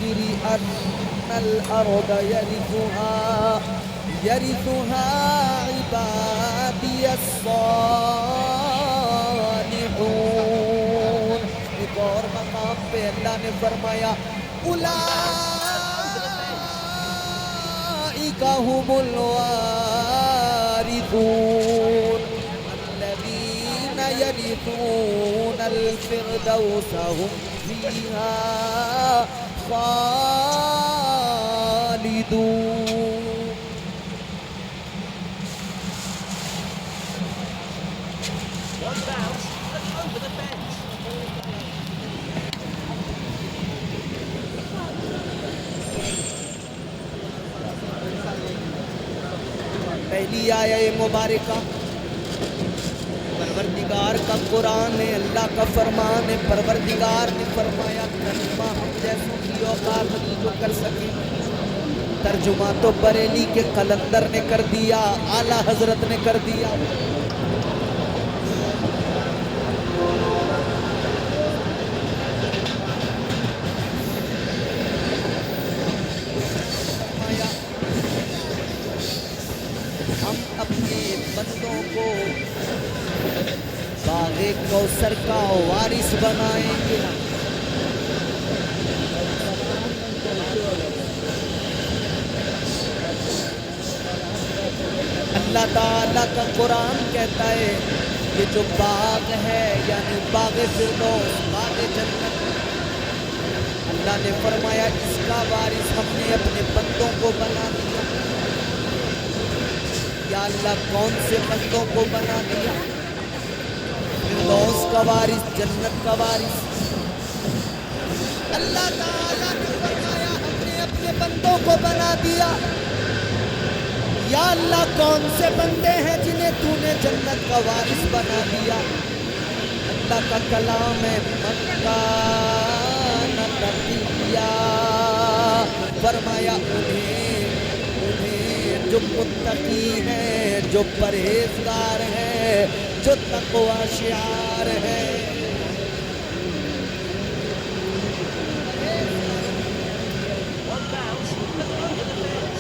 الذكر أن الأرض يرثها عبادي الصالحون. ایک اور مقام پہ اللہ نے فرمایا اولئک هم الوارثون الذين يرثون الفردوس هم فيها خالدون. One bounce, over the fence. پہلی آیہ مبارکہ پروردگار کا قرآن ہے، اللہ کا فرمان ہے. پروردگار نے فرمایا ترجمہ ہم جیسوں کی اوقات نہیں جو کر سکے. ترجمہ تو بریلی کے قلندر نے کر دیا، اعلیٰ حضرت نے کر دیا. ہم اپنے بندوں کو باغ کوثر کا وارث بنائیں گے. اللہ تعالیٰ کا قرآن کہتا ہے یہ جو باغ ہے یعنی باغ فردوس، باغ جنت، اللہ نے فرمایا اس کا وارث ہم نے اپنے بندوں کو بنا دیا. یا اللہ کون سے بندوں کو بنا دیا؟ فردوس کا وارث، جنت کا وارث. اللہ تعالیٰ نے فرمایا ہم نے اپنے بندوں کو بنا دیا. یا اللہ کون سے بندے ہیں جنہیں تو نے جنت کا وارث بنا دیا؟ اللہ کا کلام ہے من کان تقیا، فرمایا انہیں جو متقی ہیں، جو پرہیزگار ہیں، جو تقوی شعار ہے. One bounce, over the fence.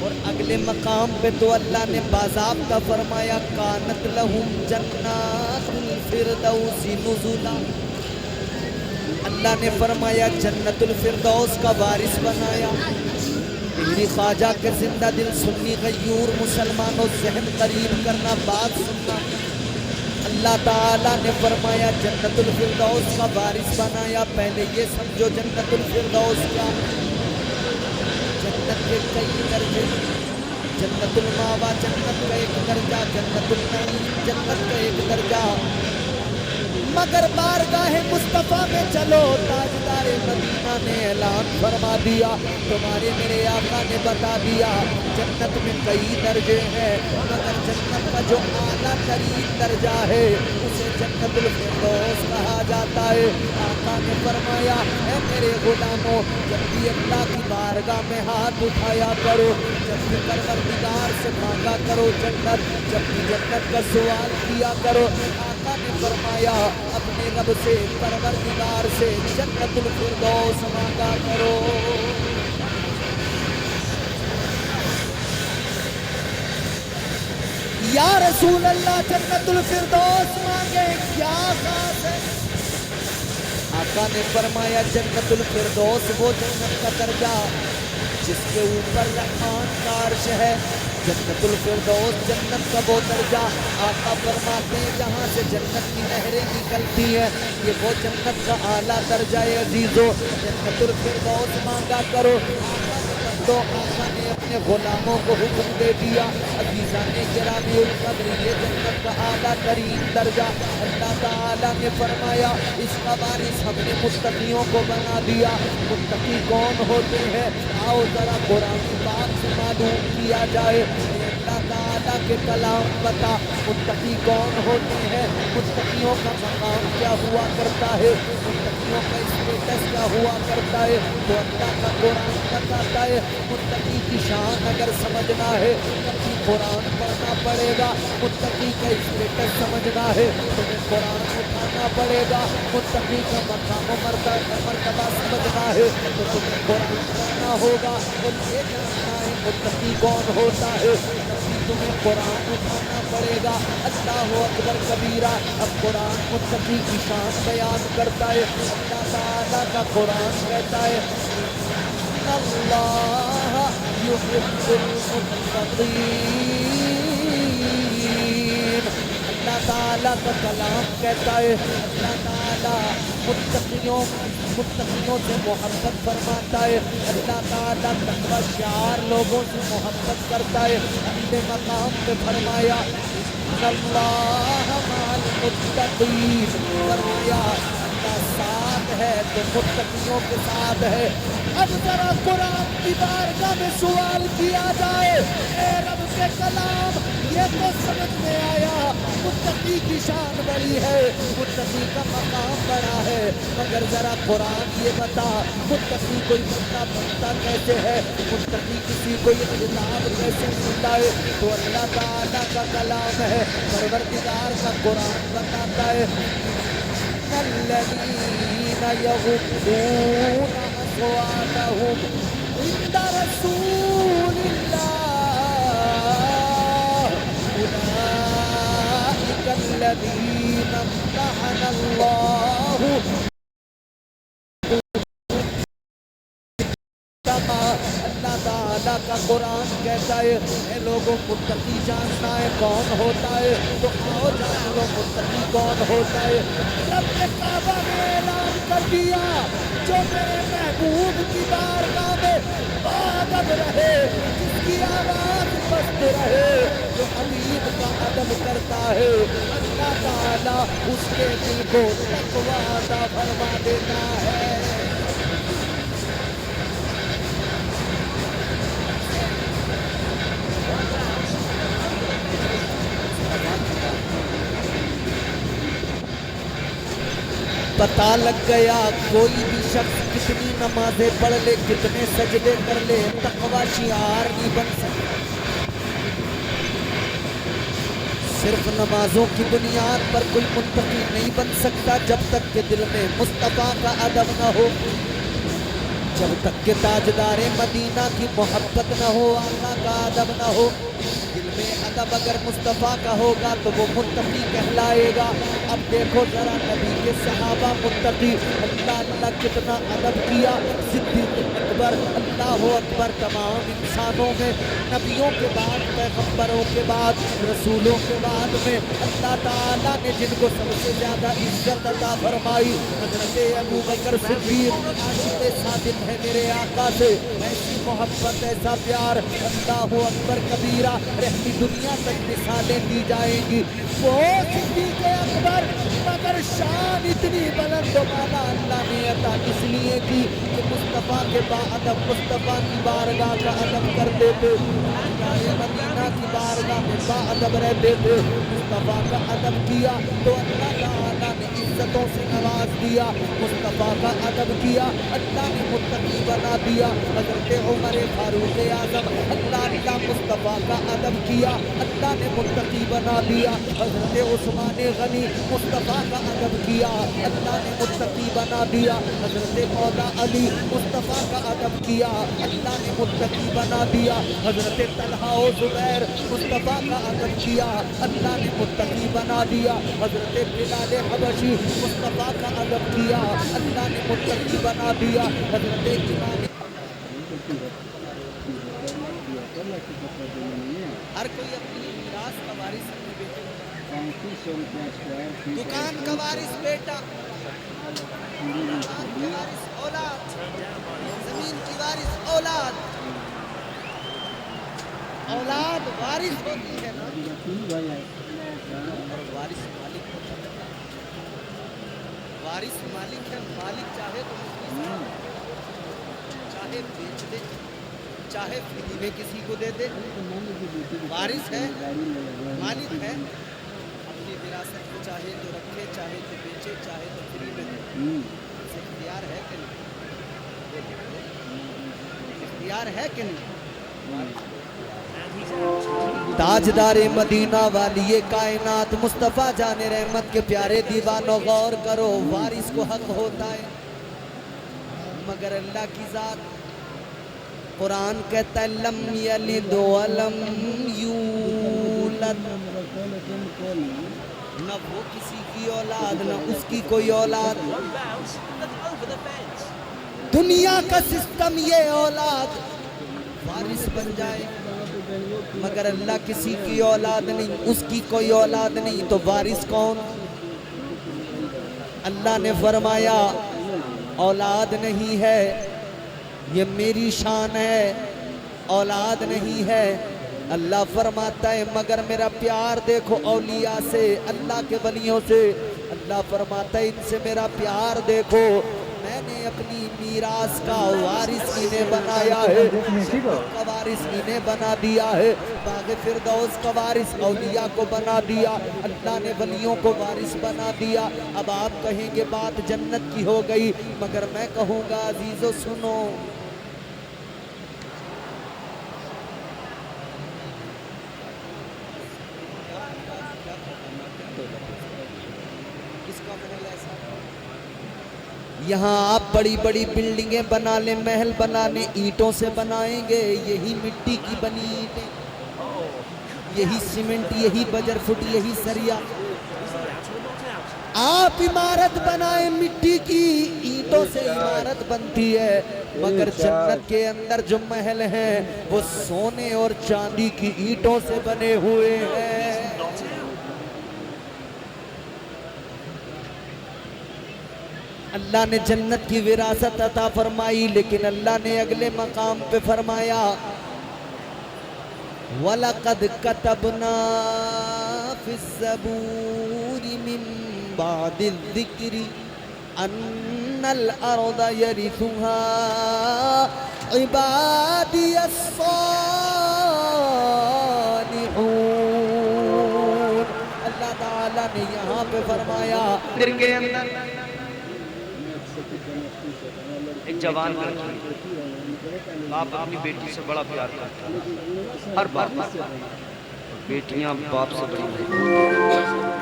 اور اگلے مقام پہ تو اللہ نے باضابطہ فرمایا کانت لہم جنات الفردوس نزلا. اللہ نے فرمایا جنت الفردوس کا وارث بنایا. میری خواجہ کے زندہ دل سنی غیور مسلمانوں ذہن قریب کرنا، بات سننا. اللہ تعالیٰ نے فرمایا جنت الفردوس کا وارث بنایا. پہلے یہ سمجھو جنت الفردوس کیا؟ جنت کے کئی درجے، جنت الماوا جنت کا ایک درجہ، جنت النعیم جنت کا ایک درجہ. مگر بارگاہ مصطفیٰ میں چلو، تاجدار مدینہ نے اعلان فرما دیا، تمہارے میرے آقا نے بتا دیا جنت میں کئی درجے ہیں، مگر جنت کا جو اعلیٰ ترین درجہ ہے اسے جنت الفردوس کہا جاتا ہے. آقا نے فرمایا اے میرے غلاموں، جب بھی اللہ کی بارگاہ میں ہاتھ اٹھایا کرو، جب بھی پروردگار سے مانگا کرو جنت، جب بھی جنت کا سوال کیا کرو. آقا نے فرمایا اپنے رب سے، پروردگار سے جنت الفردوس مانگا کرو. یا رسول اللہ جنت الفردوس مانگے کیا خاص ہے؟ آقا نے فرمایا جنت الفردوس وہ جنت کا درجہ جس کے اوپر رحمان کا عرش ہے. جنت الفردوس جنت کا وہ درجہ آقا فرماتے ہیں جہاں سے جنت کی نہریں نکلتی ہیں، یہ وہ جنت کا اعلیٰ درجہ ہے. عزیزو جنت الفردوس مانگا کرو. تو آقا نے اپنے غلاموں کو حکم دے دیا. عزیزان گرامی القدر یہ جنت کا اعلیٰ ترین درجہ اللہ تعالیٰ نے فرمایا اس کا وارث ہم نے متقیوں کو بنا دیا. متقی کون ہوتے ہیں؟ آؤ ذرا قرآن پاک سے معلوم کیا جائے. اللہ تعالیٰ अल्लाह के कलाम बता, मुत्तकी कौन होते हैं, मुत्तकियों का मकाम क्या हुआ करता है, मुत्तकियों का स्टेटस क्या हुआ करता है, तो अल्लाह का कुरान बताता है। मुत्तकी की शान अगर समझना है तो कुरान पढ़ना पड़ेगा, मुत्तकी का स्टेटस समझना है तुम्हें कुरान उठाना पड़ेगा, मुत्तकी का मकाम मर्तबा समझना है तो तुम्हें कुरान पढ़ना होगा। तो ये जानना है मुत्तकी कौन होता है, तभी तुम्हें कुरान उठाना पड़ेगा। अल्लाह अकबर कबीरा। अब कुरान मुत्तकी की शान बयान करता है। अल्लाह ताला का कुरान कहता है अल्लाह युहिब्बुल मुत्तकीन। अल्लाह ताला का कलाम कहता है अल्लाह ताला मुत्तकियों से मोहब्बत फरमाता है। अल्लाह ताला तकवा शार लोगों से मोहब्बत करता है। अपने मकाम पे फरमाया अल्लाह मअल मुत्तकीन, फरमाया अल्लाह साथ है तो मुत्तकियों के साथ है। अब जरा कुरान की बारगाह में सवाल किया जाए, ए रब के कलाम ये तो समझ में आया मुत्तकी की शान बड़ी है, मुत्तकी का मकाम बड़ा है, मगर जरा कुरान ये बता मुत्तकी कोई बंदा बनता कैसे है, मुत्तकी किसी को ये किताब कैसे मिलता है। तो अल्लाह ताला का कलाम है, परवरदिगार का कुरान बताता है अल्लज़ीना यग़ुद्दूना अस्वातहुम इंदा रसूलिल्लाह उलाइका अल्लज़ीना इम्तहनल्लाहु अल्लाह ताला का कुरान कहता है ए लोगों मुत्तकी जानना है कौन होता है, तो आओ जान लो मुत्तकी कौन होता है। रब ने काबा में ऐलान कर दिया जो मेरे महबूब की बारगाह में बाअदब रहे, जिसकी आवाज मस्त रहे, जो हबीब का अदब करता है, अल्लाह ताला उसके दिल को तकवा अता फरमा देता है। पता लग गया कोई भी शख्स कितनी नमाजें पढ़ ले, कितने सजदे कर ले, तकवा शियार नहीं बन सकता। सिर्फ नमाजों की बुनियाद पर कोई मुत्तकी नहीं बन सकता जब तक के दिल में मुस्तफा का अदब न हो, जब तक के ताजदारे मदीना की मोहब्बत न हो, आका का अदब न हो। दिल में अदब अगर मुस्तफ़ा का होगा तो वो मुत्तकी कहलाएगा। अब देखो जरा नबी के सहाबा मुत्तकी, अल्लाह अल्लाह कितना अदब किया। सिद्दीक़ अकबर, अल्लाह अकबर, तमाम इंसानों में नबियों के बाद, पैगम्बरों के बाद, रसूलों के बाद में अल्लाह ताला ने जिनको सबसे ज़्यादा इज्जत अता फरमाई हज़रत अबू बकर सिद्दीक़, आशिक़ सादिक़ है मेरे आका से, ऐसी मोहब्बत ऐसा प्यार, अल्लाह अकबर कबीरा, रहती दुनिया तक मिसालें दी जाएंगी। वो सिद्दीक़ अकबर, मगर शान इतनी बुलंद वाला अल्लाह ने अता इसलिए की कि मुस्तफ़ा के बाअदब, मुस्तफ़ा की बारगाह का अदब करते थे, मदीना की बारगाह में बाअदब रहते थे। मुस्तफ़ा का अदब किया तो अल्लाह ताला ने इज्जतों से नवाज दिया, मुस्तफ़ा का अदब किया अल्लाह ने मुत्तकी बना दिया। हज़रत उमर फारूक आज़म, अल्लाह मुस्तफ़ा का अदब किया अल्लाह ने मुत्तकी बना दिया। हज़रत उस्मान गनी, मुस्तफ़ा का अदब किया अल्लाह ने मुत्तकी बना दिया। हज़रत मौला अली, मुस्तफ़ा का अदब किया अल्लाह ने मुत्तकी बना दिया। हज़रत तलहा और ज़ुबैर, मुस्तफ़ा का अदब किया अल्लाह ने मुत्तकी बना दिया। हज़रत बिलाल हबशी, मुस्तफ़ा का अदब किया अल्लाह ने मुत्तकी बना दिया। हज़रत इमाम, हर कोई अपनी मीरास का वारिस अपने बेटे, दुकान का वारिस बेटा, दुकान की वारिस औलाद, जमीन की वारिस औलाद, औलाद वारिस होती है ना, और वारिस मालिक होता है। वारिस मालिक है, मालिक चाहे तो चाहे बेच दे, चाहे फ्री में किसी को दे दे, वारिस है, मालिक है, अपनी विरासत को चाहे तो रखे, चाहे तो बेचे, चाहे तो फ्री में दे, इख्तियार है कि नहीं? इख्तियार है कि नहीं? And he's out. ताजदारे मदीना वालिए कायनात मुस्तफ़ा जाने रहमत के प्यारे दीवानों गौर करो, वारिस को हक होता है मगर अल्लाह की ज़ात। कुरान कहता है लम यलिद वलम यूलद, न वो किसी की औलाद न उसकी कोई औलाद। One bounce and over the fence. दुनिया का सिस्टम ये औलाद वारिस बन जाए, मगर अल्लाह किसी की औलाद नहीं, उसकी कोई औलाद नहीं, तो वारिस कौन? अल्लाह ने फरमाया औलाद नहीं है, ये मेरी शान है, औलाद नहीं है। अल्लाह फरमाता है मगर मेरा प्यार देखो औलिया से, अल्लाह के वलियों से। अल्लाह फरमाता है इनसे मेरा प्यार देखो, मैंने अपनी मीरास का वारिस इन्हें बनाया है, का वारिस इन्हें बना दिया है, बाग़े फिरदौस का वारिस औलिया को बना दिया, अल्लाह ने वलियों को वारिस बना दिया। अब आप कहेंगे बात जन्नत की हो गई, मगर मैं कहूँगा अजीज़ों सुनो, यहाँ आप बड़ी बड़ी बिल्डिंगें बना लें, महल बना लें, ईंटों से बनाएंगे, यही मिट्टी की बनी ईंटें, यही सीमेंट, यही बजर फुट, यही सरिया। आप इमारत बनाएं मिट्टी की, ईंटों से इमारत बनती है, मगर जन्नत के अंदर जो महल हैं वो सोने और चांदी की ईंटों से बने हुए हैं। अल्लाह ने जन्नत की विरासत अता फरमाई, लेकिन अल्लाह ने अगले मकाम पे फरमाया वलक़द कतबना फ़िज़्ज़बूरि मिन बादिज़्ज़िक्रि अन्नल अर्द यरिथुहा इबादियस्सालिहून। अल्लाह ताला ने यहाँ पे फरमाया दिल के अंदर एक जवान लड़की, बाप अपनी बेटी से बड़ा प्यार करता है, हर बाप। बेटियां बाप से बड़ी नहीं,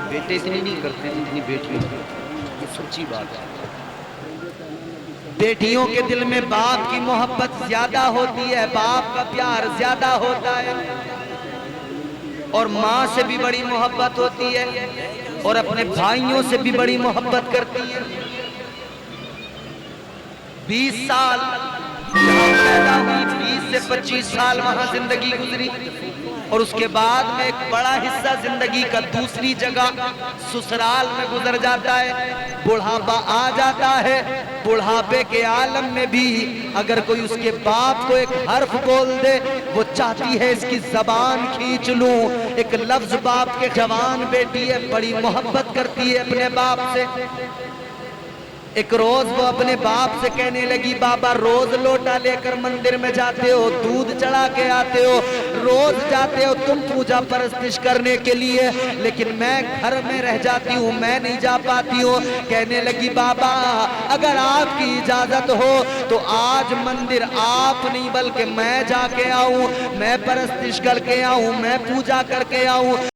बेटे इतनी नहीं करते जितनी बेटियां करती, ये सच्ची बात है। बेटियों के दिल में बाप की मोहब्बत ज्यादा होती है, बाप का प्यार ज्यादा होता है, और माँ से भी बड़ी मोहब्बत होती है, और अपने भाइयों से भी बड़ी मोहब्बत करती है। 20 साल जहाँ पैदा हुई, 20 से 25 साल वहाँ जिंदगी गुजरी, और उसके बाद में एक बड़ा हिस्सा जिंदगी का दूसरी जगह ससुराल में गुजर जाता है। बुढ़ापा आ जाता है, बुढ़ापे के आलम में भी अगर कोई उसके बाप को एक हर्फ बोल दे, वो चाहती है इसकी जबान खींच लूं। एक लफ्ज बाप के, जवान बेटी है, बड़ी मोहब्बत करती है अपने बाप से। एक रोज वो अपने बाप से कहने लगी, बाबा रोज लोटा लेकर मंदिर में जाते हो, दूध चढ़ा के आते हो, रोज जाते हो तुम पूजा परस्तिश करने के लिए, लेकिन मैं घर में रह जाती हूँ, मैं नहीं जा पाती हूँ। कहने लगी बाबा अगर आपकी इजाजत हो तो आज मंदिर आप नहीं बल्कि मैं जाके आऊँ, मैं परस्तिश करके आऊँ, मैं पूजा करके आऊँ।